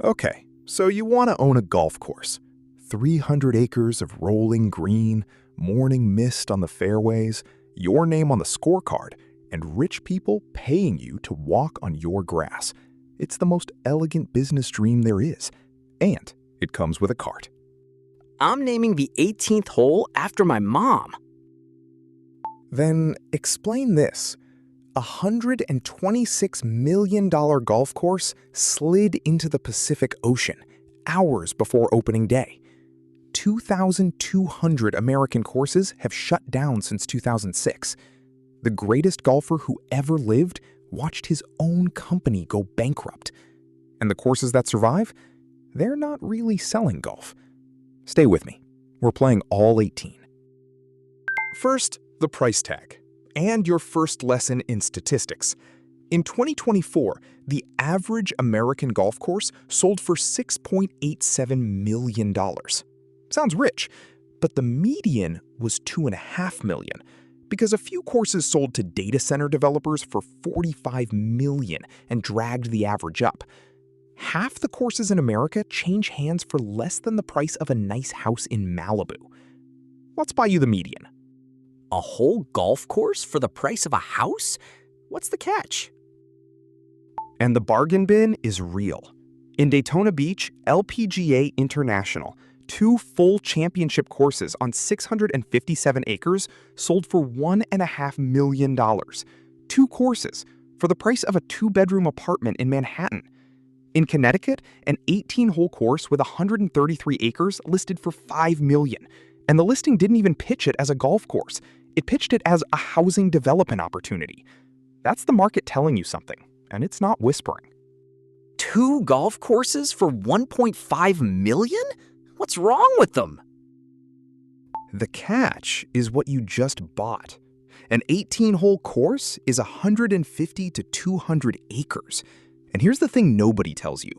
Okay, so you want to own a golf course. 300 acres of rolling green, morning mist on the fairways, your name on the scorecard, and rich people paying you to walk on your grass. It's the most elegant business dream there is. And it comes with a cart. I'm naming the 18th hole after my mom. Then explain this. A $126 million golf course slid into the Pacific Ocean hours before opening day. 2,200 American courses have shut down since 2006. The greatest golfer who ever lived watched his own company go bankrupt. And the courses that survive? They're not really selling golf. Stay with me. We're playing all 18. First, the price tag, and your first lesson in statistics. In 2024, the average American golf course sold for $6.87 million. Sounds rich, but the median was $2.5 million, because a few courses sold to data center developers for $45 million and dragged the average up. Half the courses in America change hands for less than the price of a nice house in Malibu. Let's buy you the median. A whole golf course for the price of a house? What's the catch? And the bargain bin is real. In Daytona Beach, LPGA International, 2 full championship courses on 657 acres sold for $1.5 million. 2 courses for the price of a 2-bedroom apartment in Manhattan. In Connecticut, an 18-hole course with 133 acres listed for $5 million. And the listing didn't even pitch it as a golf course. It pitched it as a housing development opportunity. That's the market telling you something, and it's not whispering. 2 golf courses for $1.5 million? What's wrong with them? The catch is what you just bought. An 18-hole course is 150 to 200 acres. And here's the thing nobody tells you.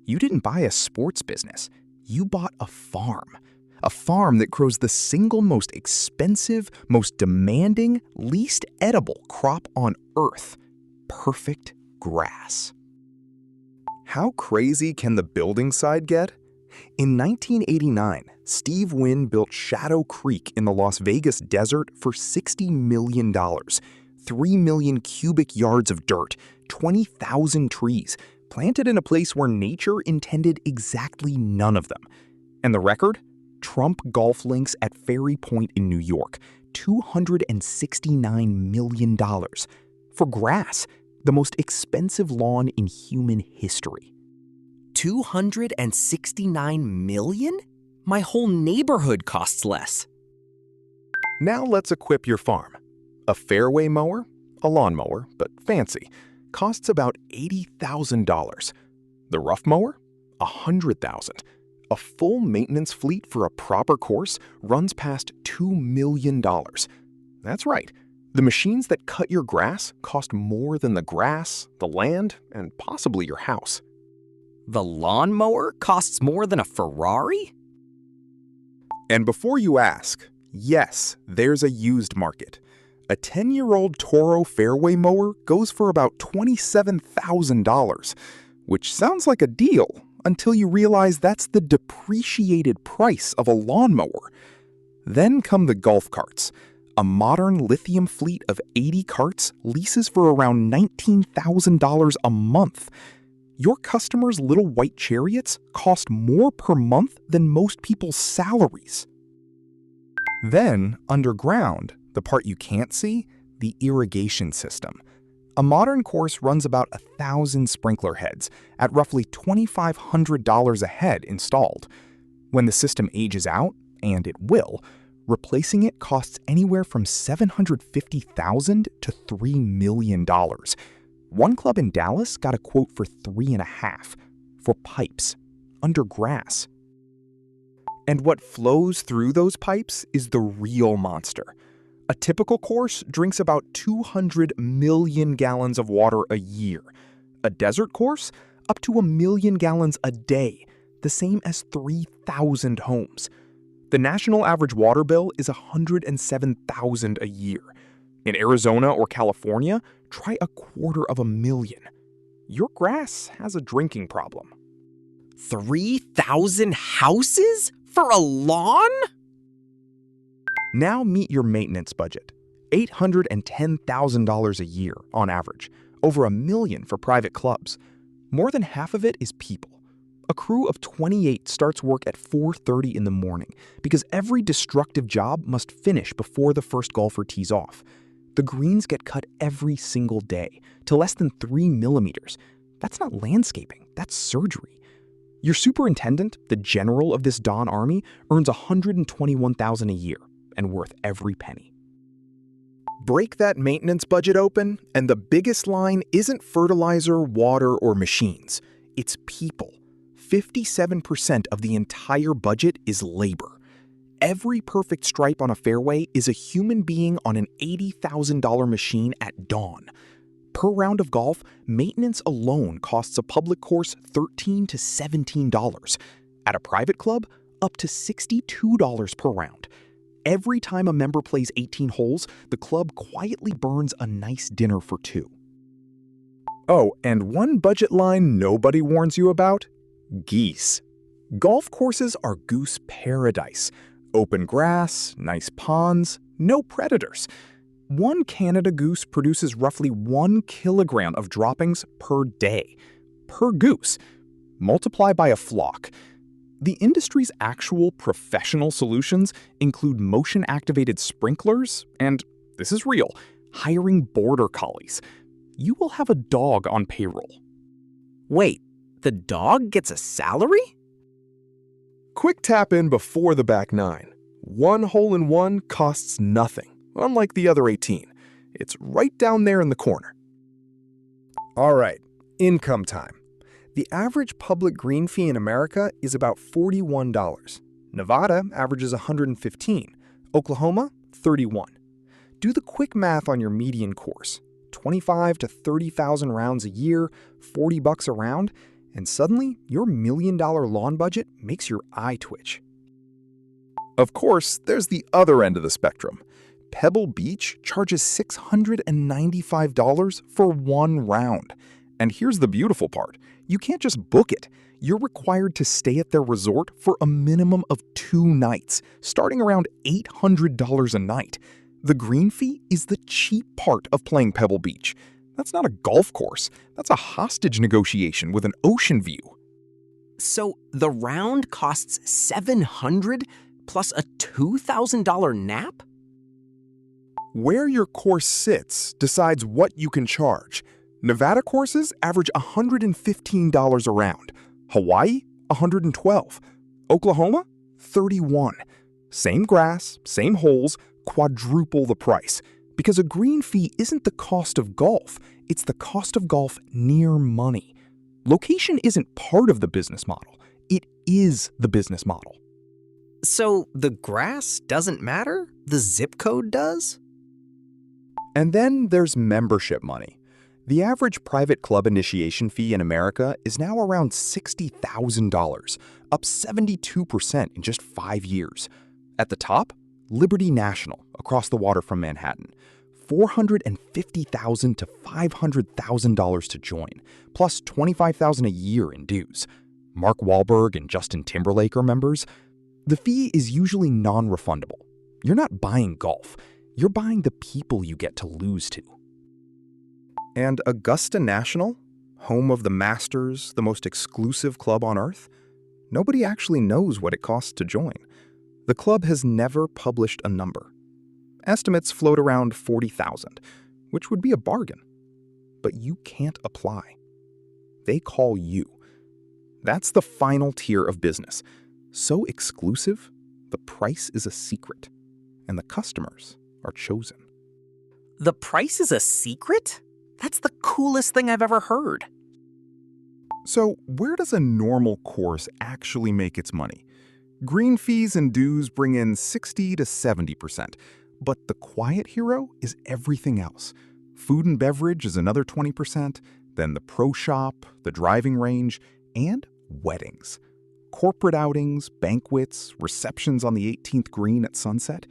You didn't buy a sports business. You bought a farm. A farm that grows the single most expensive, most demanding, least edible crop on Earth. Perfect grass. How crazy can the building side get? In 1989, Steve Wynn built Shadow Creek in the Las Vegas desert for $60 million. 3 million cubic yards of dirt, 20,000 trees, planted in a place where nature intended exactly none of them. And the record? Trump Golf Links at Ferry Point in New York, $269 million. For grass, the most expensive lawn in human history. $269 million? My whole neighborhood costs less. Now let's equip your farm. A fairway mower, a lawnmower, but fancy, costs about $80,000. The rough mower, $100,000. A full maintenance fleet for a proper course runs past $2 million. That's right. The machines that cut your grass cost more than the grass, the land, and possibly your house. The lawnmower costs more than a Ferrari? And before you ask, yes, there's a used market. A 10-year-old Toro fairway mower goes for about $27,000, which sounds like a deal until you realize that's the depreciated price of a lawnmower. Then come the golf carts. A modern lithium fleet of 80 carts leases for around $19,000 a month. Your customers' little white chariots cost more per month than most people's salaries. Then, underground, the part you can't see, the irrigation system. A modern course runs about 1,000 sprinkler heads at roughly $2,500 a head installed. When the system ages out, and it will, replacing it costs anywhere from $750,000 to $3 million. One club in Dallas got a quote for $3.5 million for pipes, under grass. And what flows through those pipes is the real monster. A typical course drinks about 200 million gallons of water a year. A desert course, up to 1 million gallons a day, the same as 3,000 homes. The national average water bill is $107,000 a year. In Arizona or California, try $250,000. Your grass has a drinking problem. 3,000 houses for a lawn? Now meet your maintenance budget. $810,000 a year on average, over $1 million for private clubs. More than half of it is people. A crew of 28 starts work at 4:30 in the morning because every destructive job must finish before the first golfer tees off. The greens get cut every single day to less than 3 millimeters. That's not landscaping, that's surgery. Your superintendent, the general of this Don Army, earns $121,000 a year and worth every penny. Break that maintenance budget open, and the biggest line isn't fertilizer, water, or machines. It's people. 57% of the entire budget is labor. Every perfect stripe on a fairway is a human being on an $80,000 machine at dawn. Per round of golf, maintenance alone costs a public course $13 to $17. At a private club, up to $62 per round. Every time a member plays 18 holes, the club quietly burns a nice dinner for two. Oh, and one budget line nobody warns you about? Geese. Golf courses are goose paradise. Open grass, nice ponds, no predators. One Canada goose produces roughly 1 kilogram of droppings per day. Per goose. Multiply by a flock. The industry's actual professional solutions include motion-activated sprinklers and, this is real, hiring border collies. You will have a dog on payroll. Wait, the dog gets a salary? Quick tap in before the back nine. One hole-in-one costs nothing, unlike the other 18. It's right down there in the corner. All right, income time. The average public green fee in America is about $41. Nevada averages $115. Oklahoma, $31. Do the quick math on your median course. 25 to 30,000 rounds a year, $40 a round, and suddenly your $1 million lawn budget makes your eye twitch. Of course, there's the other end of the spectrum. Pebble Beach charges $695 for one round. And here's the beautiful part. You can't just book it. You're required to stay at their resort for a minimum of 2 nights, starting around $800 a night. The green fee is the cheap part of playing Pebble Beach. That's not a golf course. That's a hostage negotiation with an ocean view. So the round costs $700 plus a $2,000 nap? Where your course sits decides what you can charge. Nevada courses average $115 a round. Hawaii, $112. Oklahoma, $31. Same grass, same holes, quadruple the price. Because a green fee isn't the cost of golf, it's the cost of golf near money. Location isn't part of the business model, it is the business model. So the grass doesn't matter? The zip code does? And then there's membership money. The average private club initiation fee in America is now around $60,000, up 72% in just 5 years. At the top, Liberty National, across the water from Manhattan, $450,000 to $500,000 to join, plus $25,000 a year in dues. Mark Wahlberg and Justin Timberlake are members. The fee is usually non-refundable. You're not buying golf. You're buying the people you get to lose to. And Augusta National, home of the Masters, the most exclusive club on earth, nobody actually knows what it costs to join. The club has never published a number. Estimates float around 40,000, which would be a bargain. But you can't apply. They call you. That's the final tier of business. So exclusive, the price is a secret, and the customers are chosen. The price is a secret? That's the coolest thing I've ever heard. So where does a normal course actually make its money? Green fees and dues bring in 60 to 70%, but the quiet hero is everything else. Food and beverage is another 20%, then the pro shop, the driving range, and weddings. Corporate outings, banquets, receptions on the 18th green at sunset.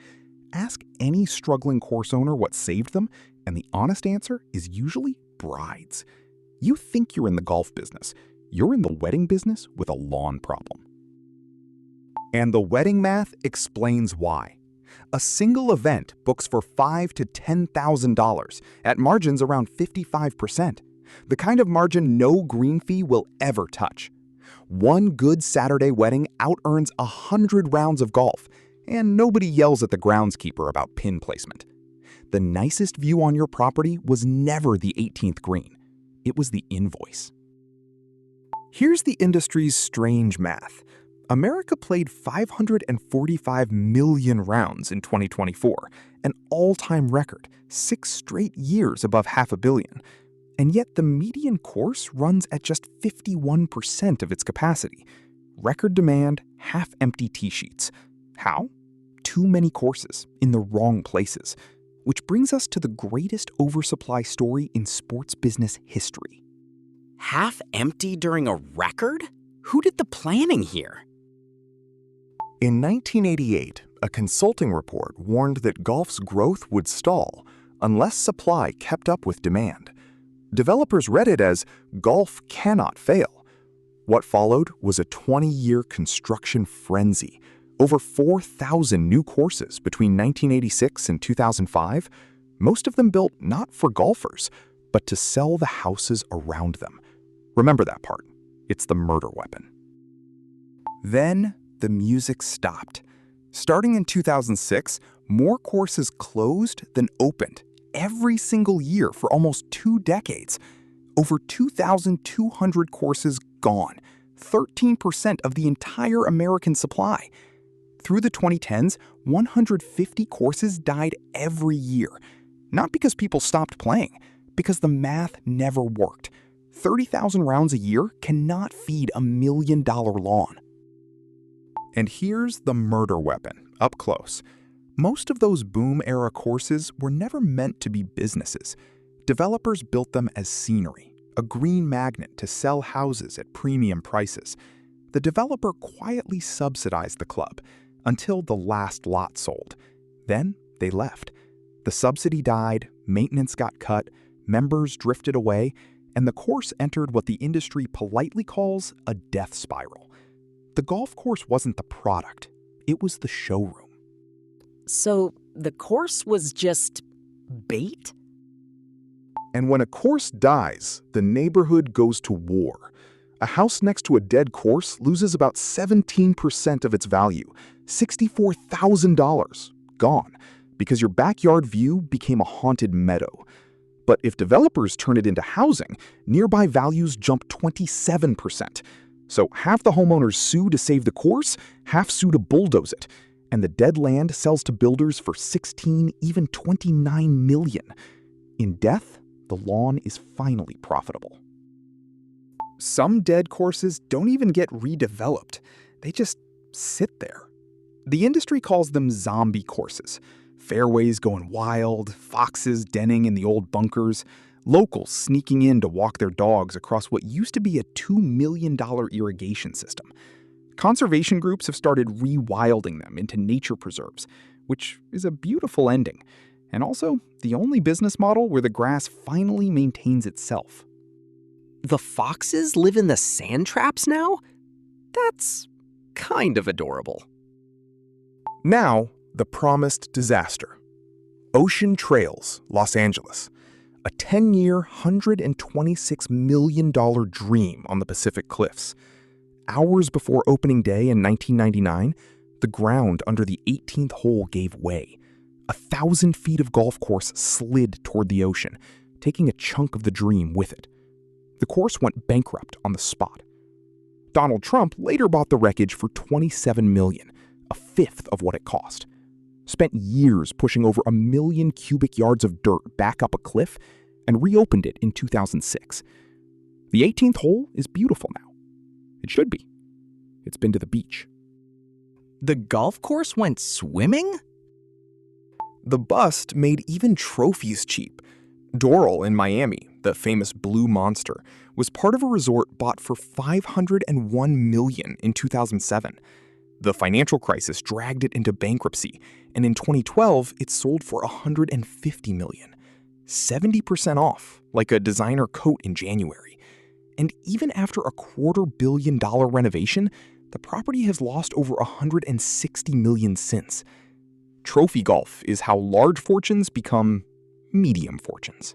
Ask any struggling course owner what saved them, and the honest answer is usually brides. You think you're in the golf business. you're in the wedding business with a lawn problem. And the wedding math explains why. A single event books for $5,000 to $10,000 at margins around 55%, the kind of margin no green fee will ever touch. One good Saturday wedding out-earns 100 rounds of golf, and nobody yells at the groundskeeper about pin placement. The nicest view on your property was never the 18th green. It was the invoice. Here's the industry's strange math. America played 545 million rounds in 2024, an all-time record, 6 straight years above 500 million. And yet the median course runs at just 51% of its capacity. Record demand, half-empty tee sheets. How? Too many courses in the wrong places. Which brings us to the greatest oversupply story in sports business history. Half empty during a record? Who did the planning here? In 1988, a consulting report warned that golf's growth would stall unless supply kept up with demand. Developers read it as golf cannot fail. What followed was a 20-year construction frenzy. Over 4,000 new courses between 1986 and 2005, most of them built not for golfers, but to sell the houses around them. Remember that part. It's the murder weapon. Then the music stopped. Starting in 2006, more courses closed than opened every single year for almost 2 decades. Over 2,200 courses gone, 13% of the entire American supply. Through the 2010s, 150 courses died every year. Not because people stopped playing, because the math never worked. 30,000 rounds a year cannot feed $1 million lawn. And here's the murder weapon, up close. Most of those boom-era courses were never meant to be businesses. Developers built them as scenery, a green magnet to sell houses at premium prices. The developer quietly subsidized the club until the last lot sold. Then they left. The subsidy died, maintenance got cut, members drifted away, and the course entered what the industry politely calls a death spiral. The golf course wasn't the product, it was the showroom. So the course was just bait? And when a course dies, the neighborhood goes to war. A house next to a dead course loses about 17% of its value, $64,000, gone, because your backyard view became a haunted meadow. But if developers turn it into housing, nearby values jump 27%. So half the homeowners sue to save the course, half sue to bulldoze it. And the dead land sells to builders for 16, even 29 million. In death, the lawn is finally profitable. Some dead courses don't even get redeveloped. They just sit there. The industry calls them zombie courses. Fairways going wild, foxes denning in the old bunkers, locals sneaking in to walk their dogs across what used to be a $2 million irrigation system. Conservation groups have started rewilding them into nature preserves, which is a beautiful ending, and also the only business model where the grass finally maintains itself. The foxes live in the sand traps now? That's kind of adorable. Now, the promised disaster. Ocean Trails, Los Angeles. A 10-year, $126 million dream on the Pacific Cliffs. Hours before opening day in 1999, the ground under the 18th hole gave way. 1,000 feet of golf course slid toward the ocean, taking a chunk of the dream with it. The course went bankrupt on the spot. Donald Trump later bought the wreckage for $27 million, a fifth of what it cost. Spent years pushing over 1 million cubic yards of dirt back up a cliff, and reopened it in 2006. The 18th hole is beautiful now. It should be. It's been to the beach. The golf course went swimming? The bust made even trophies cheap. Doral in Miami, the famous blue monster, was part of a resort bought for $501 million in 2007. The financial crisis dragged it into bankruptcy, and in 2012, it sold for $150 million. 70% off, like a designer coat in January. And even after a $250 million renovation, the property has lost over $160 million since. Trophy golf is how large fortunes become medium fortunes.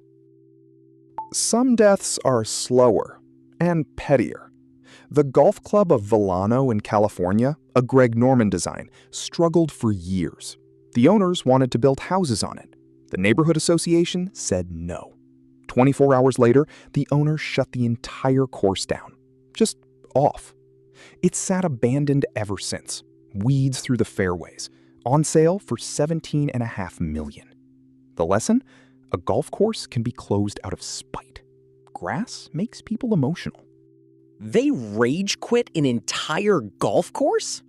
Some deaths are slower and pettier. The golf club of Villano in California, a Greg Norman design, struggled for years. The owners wanted to build houses on it. The neighborhood association said no. 24 hours later, the owner shut the entire course down. Just off. It's sat abandoned ever since. Weeds through the fairways. On sale for $17.5 million. The lesson? A golf course can be closed out of spite. Grass makes people emotional. They rage quit an entire golf course?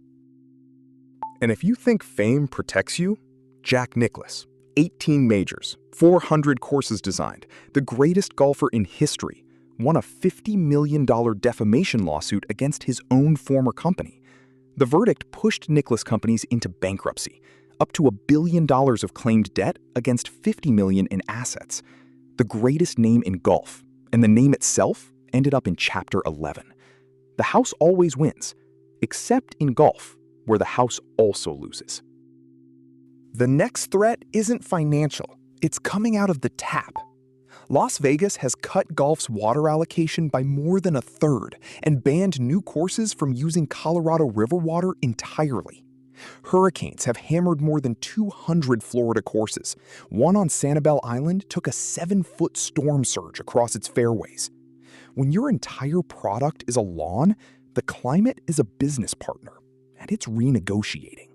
And if you think fame protects you, Jack Nicklaus, 18 majors, 400 courses designed, the greatest golfer in history, won a $50 million defamation lawsuit against his own former company. The verdict pushed Nicklaus companies into bankruptcy, up to $1 billion of claimed debt against $50 million in assets. The greatest name in golf, and the name itself ended up in Chapter 11. The house always wins, except in golf, where the house also loses. The next threat isn't financial, it's coming out of the tap. Las Vegas has cut golf's water allocation by more than a third and banned new courses from using Colorado River water entirely. Hurricanes have hammered more than 200 Florida courses. One on Sanibel Island took a 7-foot storm surge across its fairways. When your entire product is a lawn, the climate is a business partner, and it's renegotiating.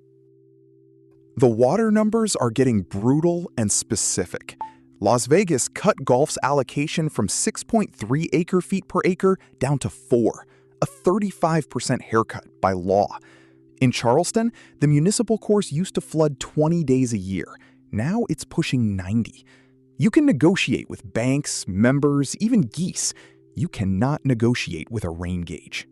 The water numbers are getting brutal and specific. Las Vegas cut golf's allocation from 6.3 acre-feet per acre down to 4, a 35% haircut by law. In Charleston, the municipal course used to flood 20 days a year. Now it's pushing 90. You can negotiate with banks, members, even geese. You cannot negotiate with a rain gauge.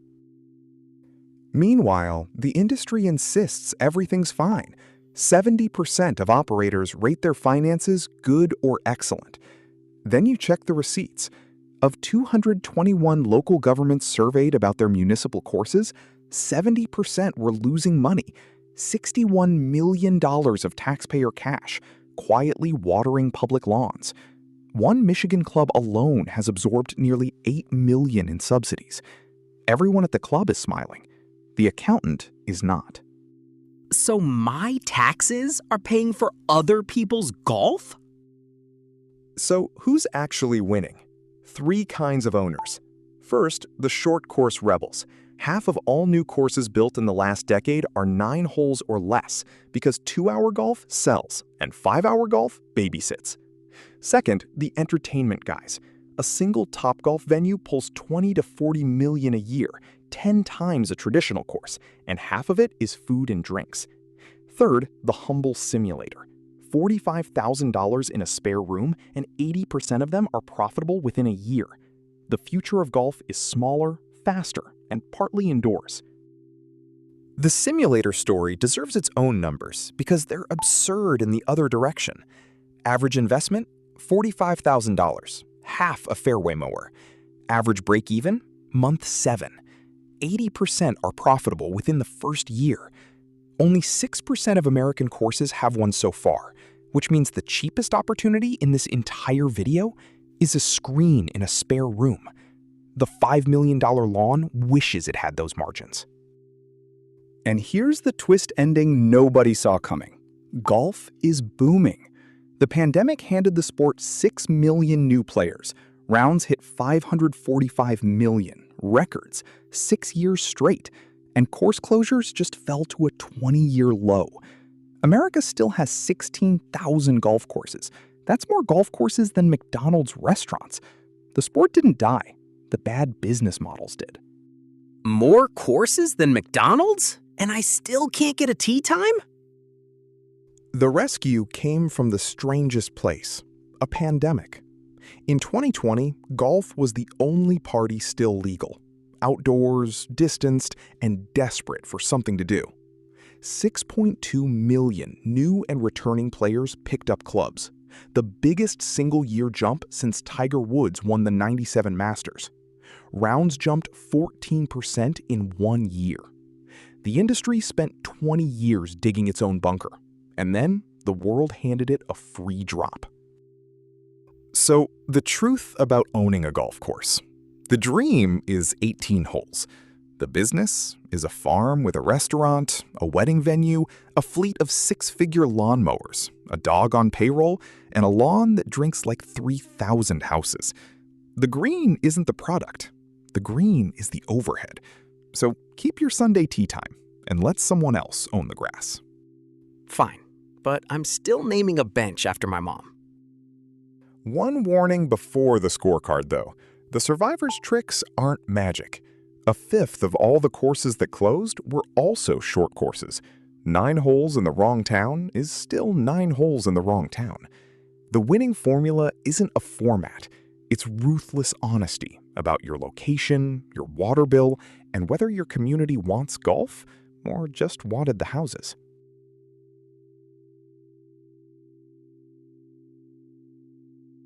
Meanwhile, the industry insists everything's fine. 70% of operators rate their finances good or excellent. Then you check the receipts. Of 221 local governments surveyed about their municipal courses, 70% were losing money. $61 million of taxpayer cash, quietly watering public lawns. One Michigan club alone has absorbed nearly $8 million in subsidies. Everyone at the club is smiling. The accountant is not. So my taxes are paying for other people's golf? So who's actually winning? 3 kinds of owners. First, the short course rebels. Half of all new courses built in the last decade are 9 holes or less because 2-hour golf sells and 5-hour golf babysits. Second, the entertainment guys. A single Topgolf venue pulls $20 to $40 million a year, 10 times a traditional course, and half of it is food and drinks. Third, the humble simulator. $45,000 in a spare room, and 80% of them are profitable within a year. The future of golf is smaller, faster, and partly indoors. The simulator story deserves its own numbers because they're absurd in the other direction. Average investment, $45,000, half a fairway mower. Average break-even, month 7. 80% are profitable within the first year. Only 6% of American courses have one so far, which means the cheapest opportunity in this entire video is a screen in a spare room. The $5 million lawn wishes it had those margins. And here's the twist ending nobody saw coming. Golf is booming. The pandemic handed the sport 6 million new players. Rounds hit 545 million, records, 6 years straight, and course closures just fell to a 20-year low. America still has 16,000 golf courses. That's more golf courses than McDonald's restaurants. The sport didn't die. The bad business models did. More courses than McDonald's? And I still can't get a tee time? The rescue came from the strangest place, a pandemic. In 2020, golf was the only party still legal. Outdoors, distanced, and desperate for something to do. 6.2 million new and returning players picked up clubs, the biggest single-year jump since Tiger Woods won the '97 Masters. rounds jumped 14% in 1 year. The industry spent 20 years digging its own bunker, and then the world handed it a free drop. So, the truth about owning a golf course. The dream is 18 holes. The business is a farm with a restaurant, a wedding venue, a fleet of 6-figure lawnmowers, a dog on payroll, and a lawn that drinks like 3,000 houses. The green isn't the product. The green is the overhead. So keep your Sunday tea time and let someone else own the grass. Fine, but I'm still naming a bench after my mom. One warning before the scorecard, though. The survivor's tricks aren't magic. A fifth of all the courses that closed were also short courses. 9 holes in the wrong town is still 9 holes in the wrong town. The winning formula isn't a format. It's ruthless honesty about your location, your water bill, and whether your community wants golf or just wanted the houses.